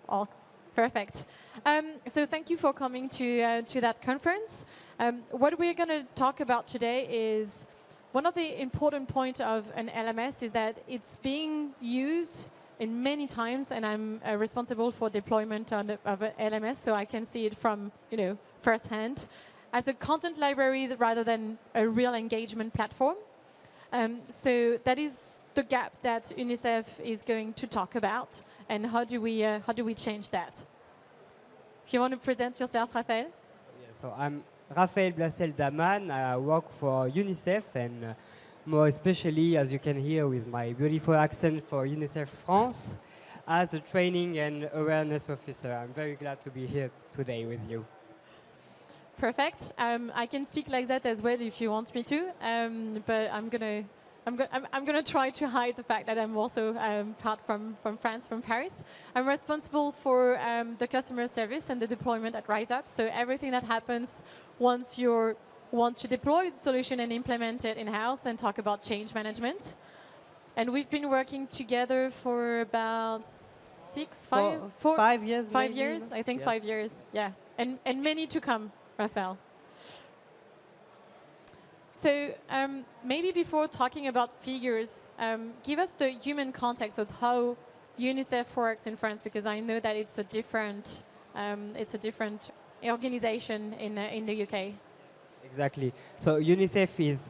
all. Perfect. So thank you for coming to that conference. What we're going to talk about today is one of the important points of an LMS is that it's being used in many times, and I'm responsible for deployment of an LMS, so I can see it from firsthand, as a content library rather than a real engagement platform. So that is the gap that UNICEF is going to talk about, and how do we change that? If you want to present yourself, Raphaël. So I'm Raphaël Blassel-Daman. I work for UNICEF, and more especially, as you can hear with my beautiful accent, for UNICEF France as a training and awareness officer. I'm very glad to be here today with you. Perfect. I can speak like that as well if you want me to, but I'm gonna try to hide the fact that I'm also part from France, from Paris. I'm responsible for the customer service and the deployment at RiseUp. So everything that happens once you want to deploy the solution and implement it in-house, and talk about change management. And we've been working together for about 5 years. 5 years, I think. Yes. 5 years, yeah, and many to come. Raphaël. So maybe before talking about figures, give us the human context of how UNICEF works in France, because I know that it's a different organization in the UK. Exactly. So UNICEF is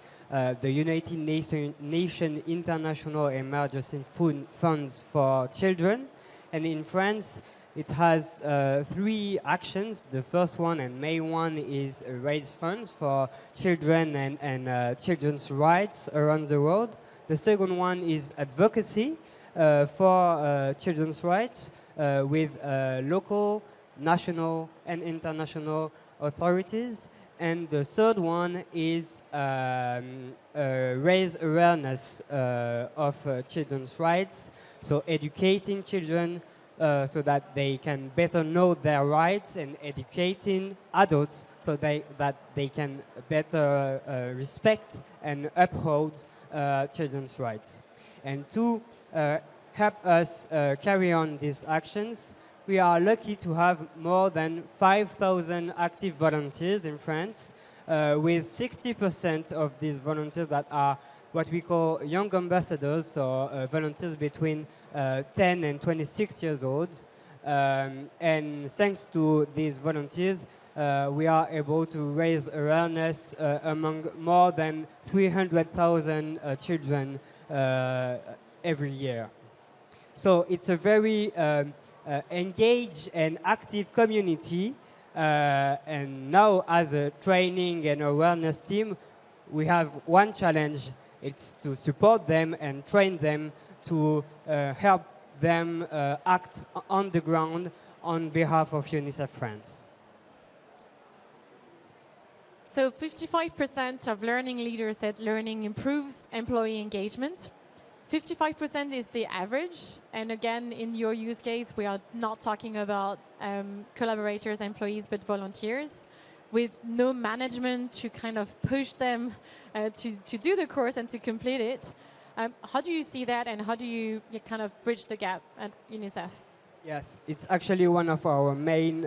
the United Nations International Emergency Funds for Children, and in France, it has 3 actions. The first one and main one is raise funds for children and children's rights around the world. The second one is advocacy for children's rights with local, national, and international authorities. And the third one is raise awareness of children's rights, so educating children so that they can better know their rights, and educating adults so that they can better respect and uphold children's rights. And to help us carry on these actions, we are lucky to have more than 5,000 active volunteers in France, with 60% of these volunteers that are what we call young ambassadors, so volunteers between 10 and 26 years old. And thanks to these volunteers, we are able to raise awareness among more than 300,000 children every year. So it's a very engaged and active community. And now, as a training and awareness team, we have one challenge. It's to support them and train them to help them act on the ground on behalf of UNICEF France. So 55% of learning leaders said learning improves employee engagement. 55% is the average. And again, in your use case, we are not talking about collaborators, employees, but volunteers, with no management to kind of push them to do the course and to complete it. How do you see that, and how do you kind of bridge the gap at UNICEF? Yes, it's actually one of our main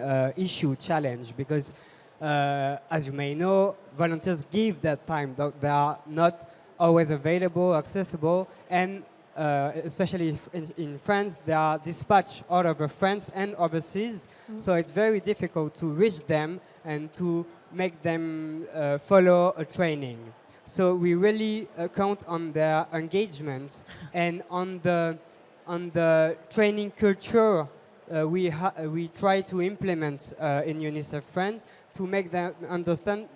challenge, because as you may know, volunteers give their time. They are not always available, accessible, and especially in France, they are dispatched all over France and overseas. Mm-hmm. So it's very difficult to reach them and to make them follow a training. So we really count on their engagement and on the training culture we try to implement in UNICEF France, to make them understand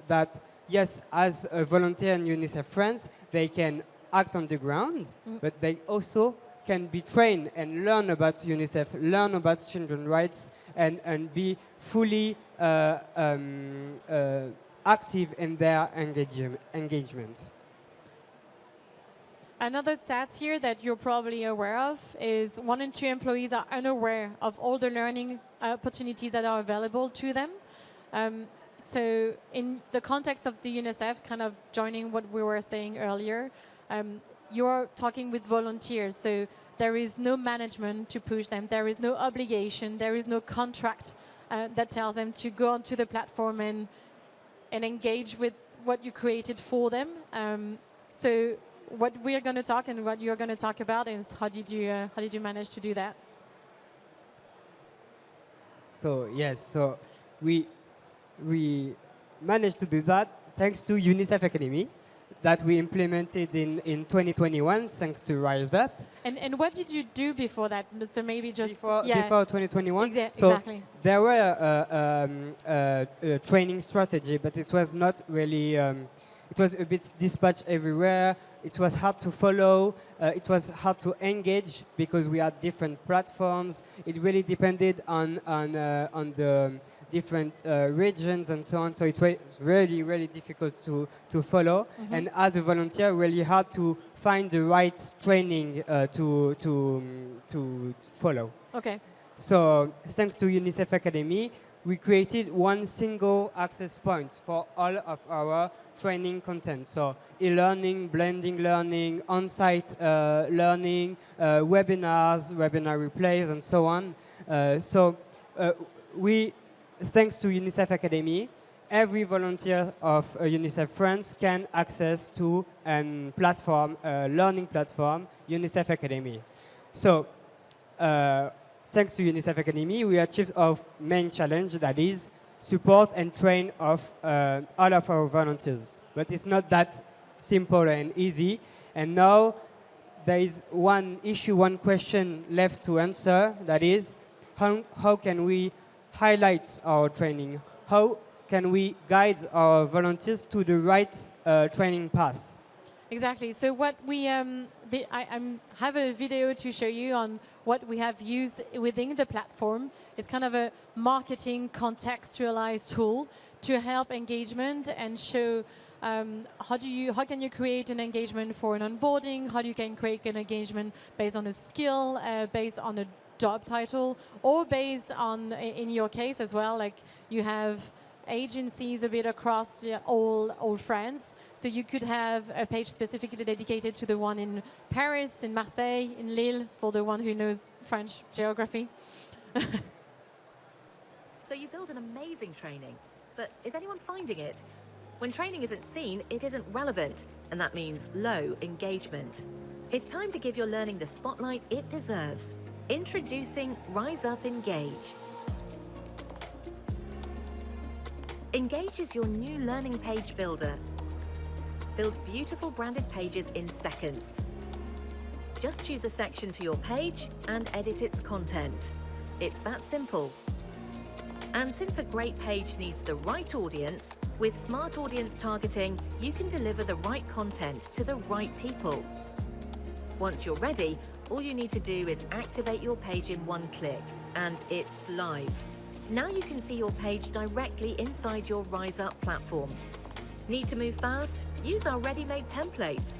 that yes, as a volunteer in UNICEF France, they can act on the ground, but they also can be trained and learn about UNICEF, learn about children's rights, and be fully active in their engagement. Another stats here that you're probably aware of is 1 in 2 employees are unaware of all the learning opportunities that are available to them. So in the context of the UNICEF, kind of joining what we were saying earlier, you're talking with volunteers, so there is no management to push them. There is no obligation. There is no contract that tells them to go onto the platform and engage with what you created for them. So what we are going to talk and what you're going to talk about is how did you manage to do that? So yes, so we managed to do that thanks to UNICEF Academy that we implemented in 2021 thanks to Rise Up. And what did you do before that? So maybe just before 2021. So exactly. there were a training strategy, but it was not really. It was a bit dispatched everywhere. It was hard to follow. It was hard to engage because we had different platforms. It really depended on the different regions and so on. So it was really, really difficult to follow. Mm-hmm. And as a volunteer, really hard to find the right training to follow. Okay. So thanks to UNICEF Academy, we created one single access point for all of our training content. So e-learning, blending learning, on-site learning, webinars, webinar replays, and so on. We, thanks to UNICEF Academy, every volunteer of UNICEF France can access to a platform, a learning platform, UNICEF Academy. So thanks to UNICEF Academy, we achieved our main challenge, that is support and train of all of our volunteers. But it's not that simple and easy. And now there is one issue, one question left to answer, that is how can we highlight our training? How can we guide our volunteers to the right training path? Exactly. So what we I have a video to show you on what we have used within the platform. It's kind of a marketing contextualized tool to help engagement and show how can you create an engagement for an onboarding, how you can create an engagement based on a skill, based on a job title, or based on, in your case as well, like you have agencies a bit across all France. So you could have a page specifically dedicated to the one in Paris, in Marseille, in Lille, for the one who knows French geography. So you build an amazing training, but is anyone finding it? When training isn't seen, it isn't relevant, and that means low engagement. It's time to give your learning the spotlight it deserves. Introducing Rise Up Engage. Engage is your new learning page builder. Build beautiful branded pages in seconds. Just choose a section to your page and edit its content. It's that simple. And since a great page needs the right audience, with smart audience targeting, you can deliver the right content to the right people. Once you're ready, all you need to do is activate your page in one click, and it's live. Now you can see your page directly inside your Rise Up platform. Need to move fast? Use our ready-made templates.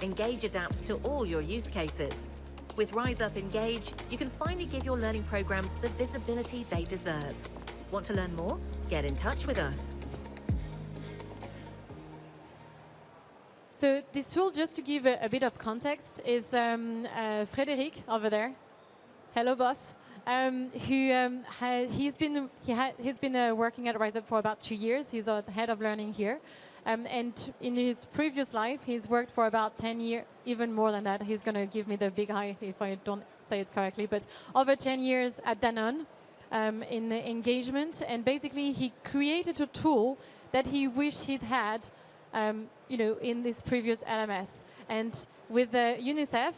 Engage adapts to all your use cases. With Rise Up Engage, you can finally give your learning programs the visibility they deserve. Want to learn more? Get in touch with us. So this tool, just to give a bit of context, is Frédéric over there. Hello, boss. He's been working at Rise Up for about 2 years. He's the head of learning here. And in his previous life, he's worked for about 10 years, even more than that. He's going to give me the big eye if I don't say it correctly. But over 10 years at Danone in engagement. And basically, he created a tool that he wished he'd had in this previous LMS. And with UNICEF,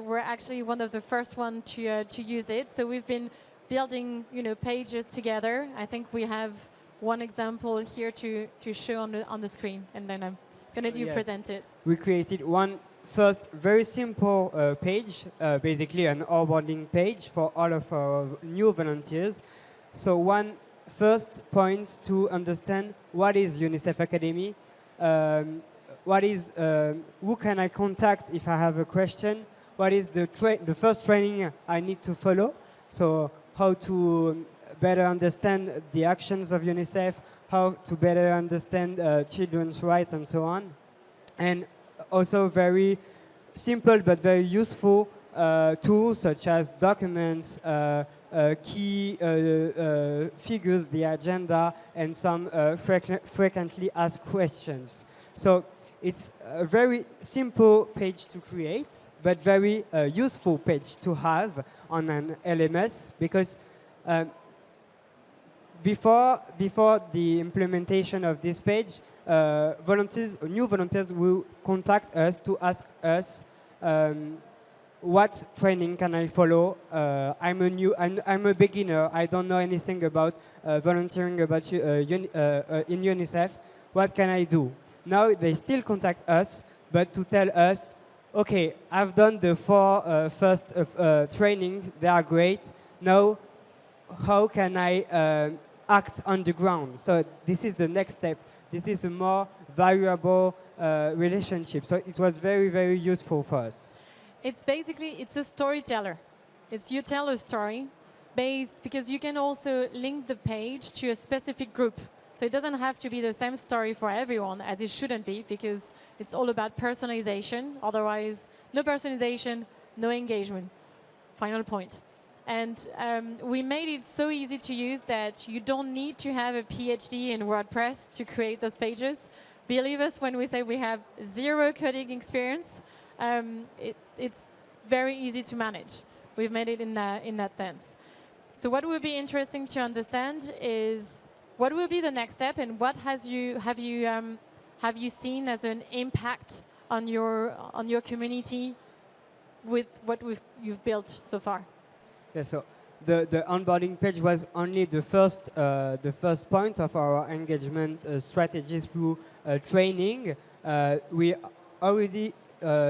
we're actually one of the first ones to use it. So we've been building pages together. I think we have one example here to show on the screen, and then I'm going to present it. We created one first very simple page, basically an onboarding page for all of our new volunteers. So one first point to understand what is UNICEF Academy, who can I contact if I have a question, what is the first training I need to follow, so how to better understand the actions of UNICEF, how to better understand children's rights and so on. And also very simple but very useful tools such as documents, key figures, the agenda, and some frequently asked questions. So it's a very simple page to create, but very useful page to have on an LMS, because before the implementation of this page, new volunteers will contact us to ask us what training can I follow? I'm a beginner. I don't know anything about volunteering about in UNICEF. What can I do? Now they still contact us, but to tell us, okay, I've done the first trainings. They are great. Now, how can I act on the ground? So this is the next step. This is a more valuable relationship. So it was very, very useful for us. It's basically, it's a storyteller. It's you tell a story based, because you can also link the page to a specific group. So it doesn't have to be the same story for everyone, as it shouldn't be, because it's all about personalization. Otherwise, no personalization, no engagement. Final point. And we made it so easy to use that you don't need to have a PhD in WordPress to create those pages. Believe us when we say we have zero coding experience. It's very easy to manage. We've made it in that sense. So what will be interesting to understand is what will be the next step, and what have you seen as an impact on your community with what you've built so far? Yeah, so the onboarding page was only the first point of our engagement strategy through training. We already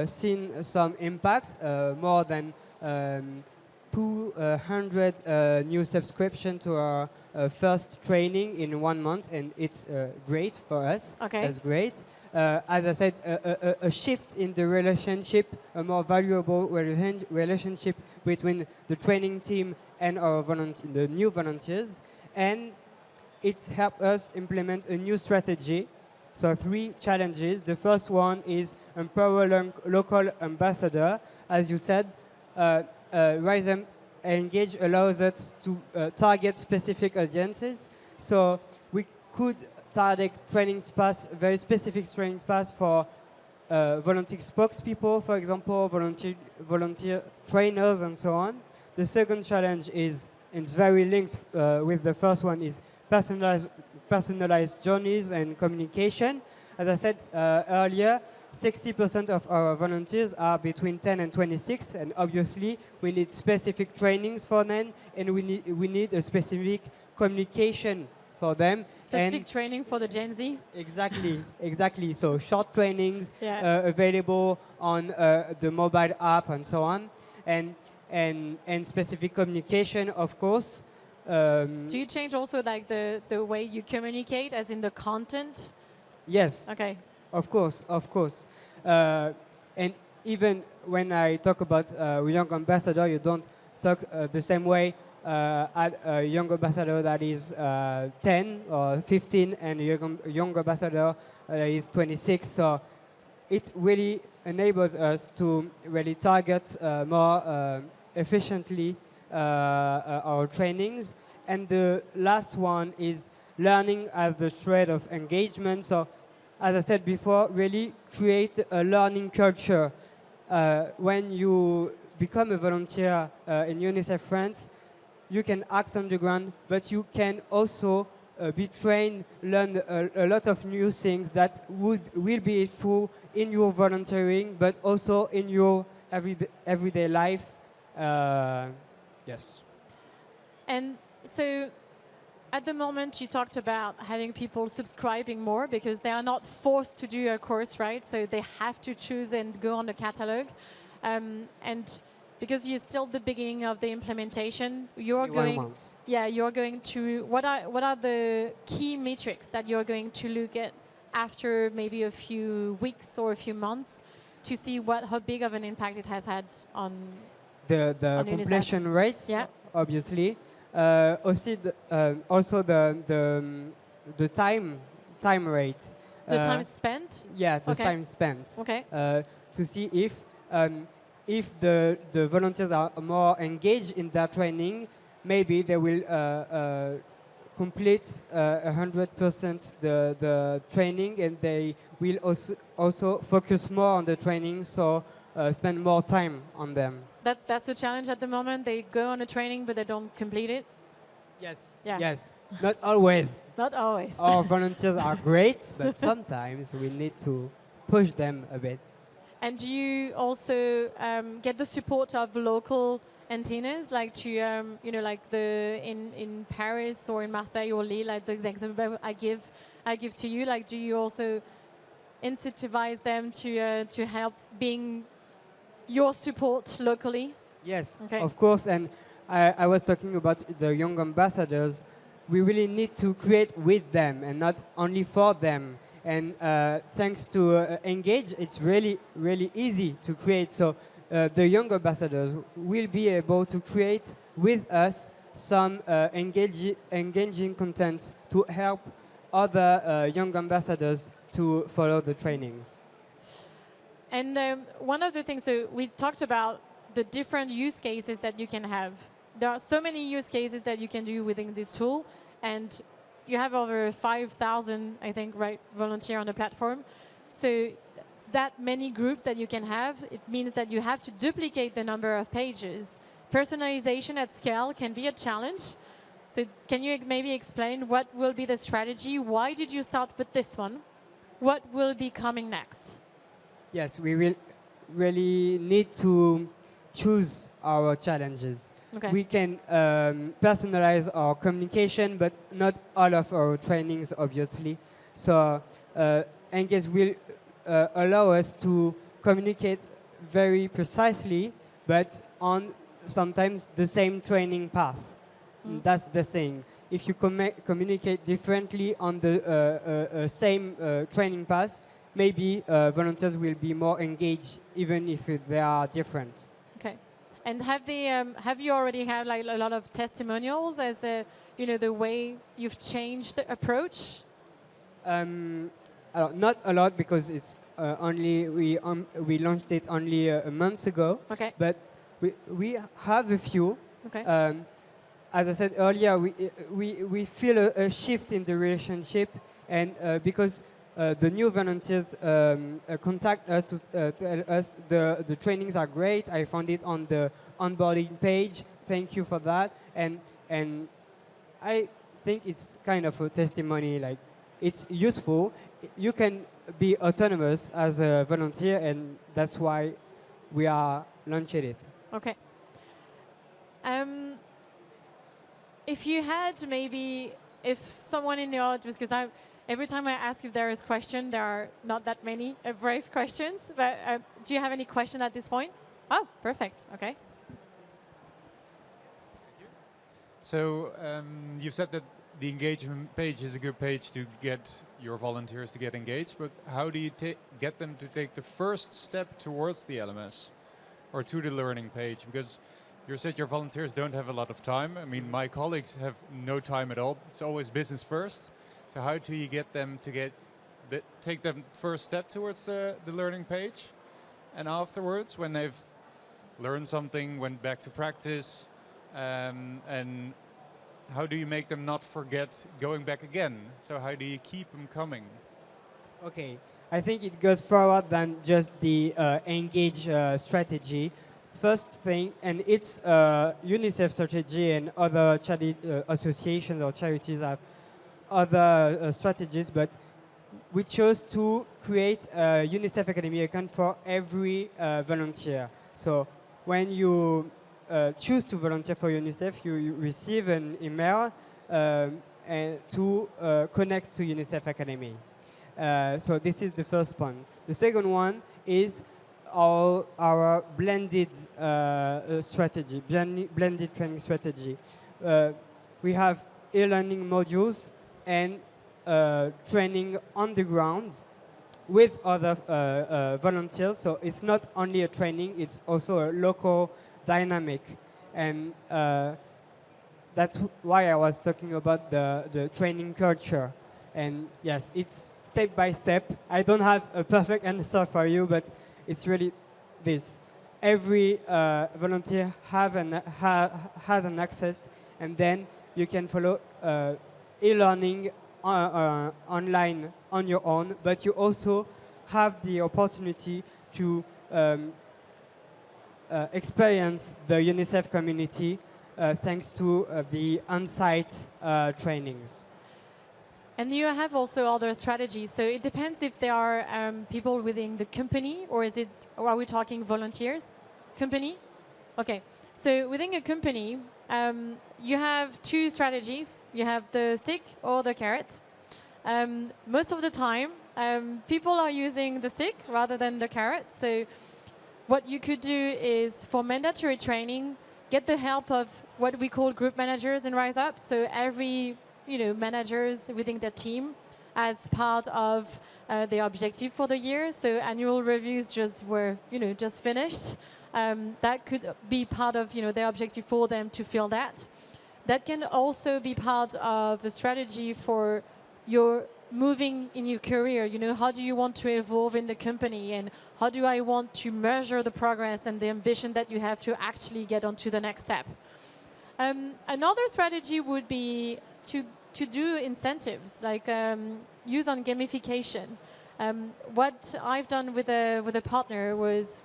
seen some impact, more than 200 new subscriptions to our first training in 1 month, and it's great for us. Okay. That's great. As I said, a shift in the relationship, a more valuable relationship between the training team and our the new volunteers, and it's helped us implement a new strategy. So 3 challenges. The first one is empower local ambassador. As you said, Rise and Engage allows us to target specific audiences. So we could target training paths, very specific training paths for volunteer spokespeople, for example, volunteer trainers, and so on. The second challenge is, and it's very linked with the first one, is personalized journeys and communication. As I said earlier, 60% of our volunteers are between 10 and 26, and obviously we need specific trainings for them, and we need a specific communication for them. Specific training for the Gen Z? Exactly, exactly. So short trainings available on the mobile app and so on, and specific communication, of course. Do you change also like the way you communicate, as in the content? Yes. Okay. Of course, of course. And even when I talk about young ambassador, you don't talk the same way at a young ambassador that is 10 or 15 and a young ambassador that is 26. So it really enables us to really target more efficiently our trainings. And the last one is learning as the thread of engagement. So as I said before, really create a learning culture. When you become a volunteer in UNICEF France, you can act on the ground, but you can also be trained, learn a lot of new things that will be helpful in your volunteering, but also in your everyday life. Yes. And so at the moment, you talked about having people subscribing more because they are not forced to do a course, right? So they have to choose and go on the catalog. And because you're still the beginning of the implementation, you're going to, what are the key metrics that you're going to look at after maybe a few weeks or a few months to see how big of an impact it has had on the completion rates, obviously. Also the time rates. The time spent? Yeah, the time spent. Okay. To see if if the volunteers are more engaged in their training, maybe they will complete 100% the training, and they will also focus more on the training, so spend more time on them. That's a challenge at the moment. They go on a training, but they don't complete it. Yes. Yeah. Yes. Not always. Not always. Our volunteers are great, but sometimes we need to push them a bit. And do you also get the support of local antennas, like to you know, like in Paris or in Marseille or Lille, like the example I give to you? Like, do you also incentivize them to help being your support locally? Yes, Okay. of course. And I was talking about the young ambassadors. We really need to create with them and not only for them. And thanks to Engage, it's really, really easy to create. So the young ambassadors will be able to create with us some engaging content to help other young ambassadors to follow the trainings. And one of the things, so we talked about the different use cases that you can have. There are so many use cases that you can do within this tool, and you have over 5,000, I think, right, volunteer on the platform. So that's that many groups that you can have. It means that you have to duplicate the number of pages. Personalization at scale can be a challenge. So can you maybe explain what will be the strategy? Why did you start with this one? What will be coming next? Yes, we will really need to choose our challenges. Okay. We can personalize our communication, but not all of our trainings, obviously. So Engage will allow us to communicate very precisely, but on sometimes the same training path. That's the thing. If you communicate differently on the same training path, maybe volunteers will be more engaged, even if they are different. Okay. And have you already had like a lot of testimonials as you know, the way you've changed the approach? Not a lot, because it's only we launched it only a month ago. Okay. But we have a few. Okay. As I said earlier, we feel a shift in the relationship, and because the new volunteers contact us to tell us the trainings are great. I found it on the onboarding page. Thank you for that. And I think it's kind of a testimony. Like, it's useful. You can be autonomous as a volunteer, and that's why we are launching it. Okay. If you had maybe, if someone in the audience, because every time I ask if there is question, there are not that many brave questions. But do you have any question at this point? Oh, perfect. Okay. So you've said that the engagement page is a good page to get your volunteers to get engaged, but how do you get them to take the first step towards the LMS or to the learning page? Because you said your volunteers don't have a lot of time. I mean, my colleagues have no time at all. It's always business first. So how do you get them to take the first step towards the learning page? And afterwards, when they've learned something, went back to practice, and how do you make them not forget going back again? So how do you keep them coming? Okay, I think it goes forward than just the Engage strategy. First thing, and it's UNICEF strategy, and other associations or charities have other strategies, but we chose to create a UNICEF Academy account for every volunteer. So when you choose to volunteer for UNICEF, you receive an email to connect to UNICEF Academy. So this is the first one. The second one is our blended strategy, blended training strategy. We have e-learning modules and training on the ground with other volunteers. So it's not only a training, it's also a local dynamic. And that's why I was talking about the training culture. And yes, it's step by step. I don't have a perfect answer for you, but it's really this. Every volunteer has an access, and then you can follow e-learning online on your own, but you also have the opportunity to experience the UNICEF community thanks to the on-site trainings. And you have also other strategies. So it depends if there are people within the company, or are we talking volunteers? Company? Okay. So within a company, you have two strategies. You have the stick or the carrot. Most of the time, people are using the stick rather than the carrot. So what you could do is, for mandatory training, get the help of what we call group managers in Rise Up. So every managers within their team as part of their objective for the year. So annual reviews just finished. That could be part of their objective for them to fill that. That can also be part of a strategy for your moving in your career. How do you want to evolve in the company, and how do I want to measure the progress and the ambition that you have to actually get onto the next step. Another strategy would be to do incentives, like use on gamification. What I've done with a partner was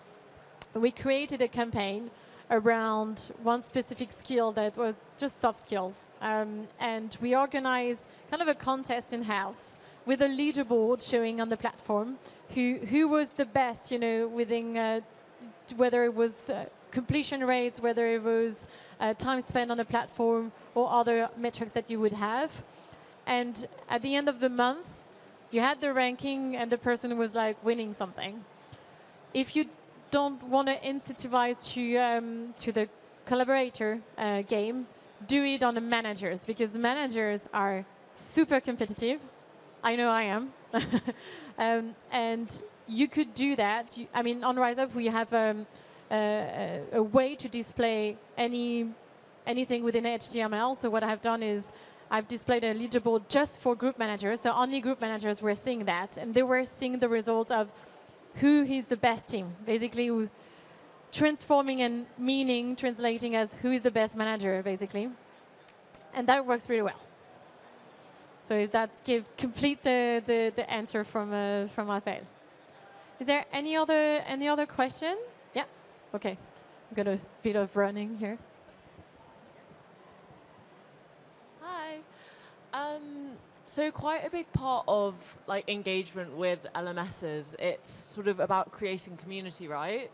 we created a campaign around one specific skill that was just soft skills. And we organized kind of a contest in-house with a leaderboard showing on the platform who was the best, within whether it was completion rates, whether it was time spent on the platform or other metrics that you would have. And at the end of the month, you had the ranking and the person was like winning something. If you don't want to incentivize to the collaborator game, do it on the managers, because managers are super competitive. I know I am. And you could do that. On Rise Up, we have a way to display anything within HTML. So what I've done is I've displayed a leaderboard just for group managers. So only group managers were seeing that. And they were seeing the result of who is the best team, basically transforming and translating as who is the best manager, basically. And that works pretty well. So if that complete the answer from Raphael. Is there any other question? Yeah. Okay. I've got a bit of running here. Hi. So quite a big part of engagement with LMSs, it's sort of about creating community, right?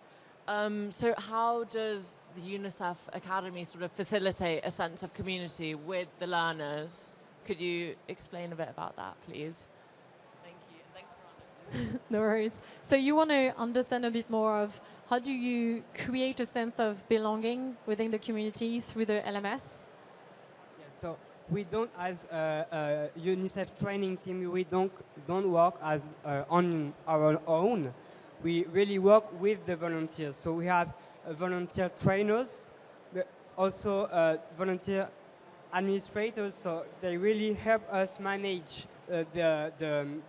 So how does the UNICEF Academy sort of facilitate a sense of community with the learners? Could you explain a bit about that, please? Thank you. Thanks for running. No worries. So you want to understand a bit more of how do you create a sense of belonging within the community through the LMS? Yeah, so we don't, as a UNICEF training team, we don't work as on our own. We really work with the volunteers. So we have volunteer trainers, but also volunteer administrators. So they really help us manage the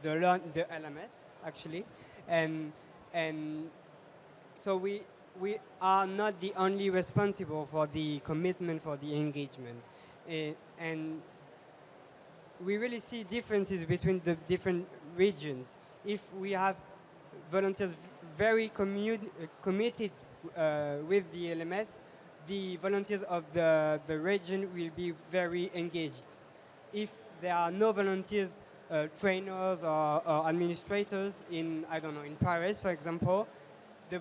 LMS actually, and so we are not the only responsible for the commitment, for the engagement. And we really see differences between the different regions. If we have volunteers very committed with the LMS, the volunteers of the region will be very engaged. If there are no volunteers, trainers or administrators in Paris, for example, the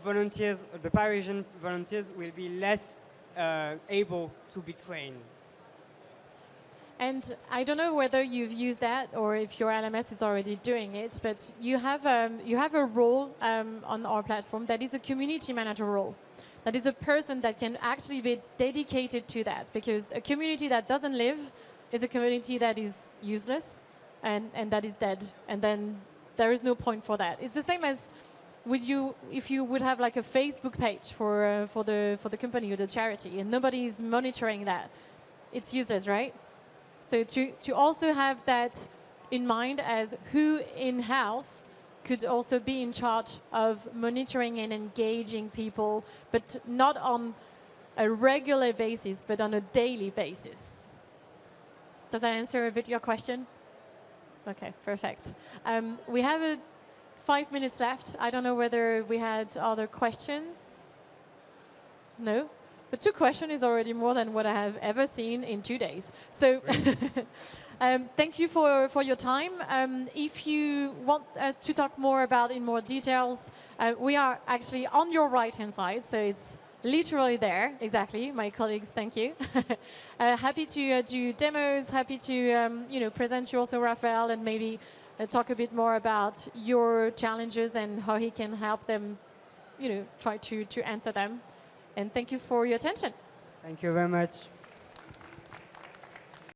Parisian volunteers will be less able to be trained. And I don't know whether you've used that or if your LMS is already doing it, but you have a role on our platform that is a community manager role. That is a person that can actually be dedicated to that, because a community that doesn't live is a community that is useless and that is dead, and then there is no point for that. It's the same as if you would have like a Facebook page for the company or the charity, and nobody is monitoring that. It's useless, right? So to also have that in mind as who in-house could also be in charge of monitoring and engaging people, but not on a regular basis, but on a daily basis. Does that answer a bit your question? Okay, perfect. We have 5 minutes left. I don't know whether we had other questions. No? But 2 questions is already more than what I have ever seen in 2 days. So thank you for your time. If you want to talk more about in more details, we are actually on your right-hand side, so it's literally there, exactly. My colleagues, thank you. Happy to do demos, happy to present you also, Raphael, and maybe talk a bit more about your challenges and how he can help them, try to answer them. And thank you for your attention. Thank you very much.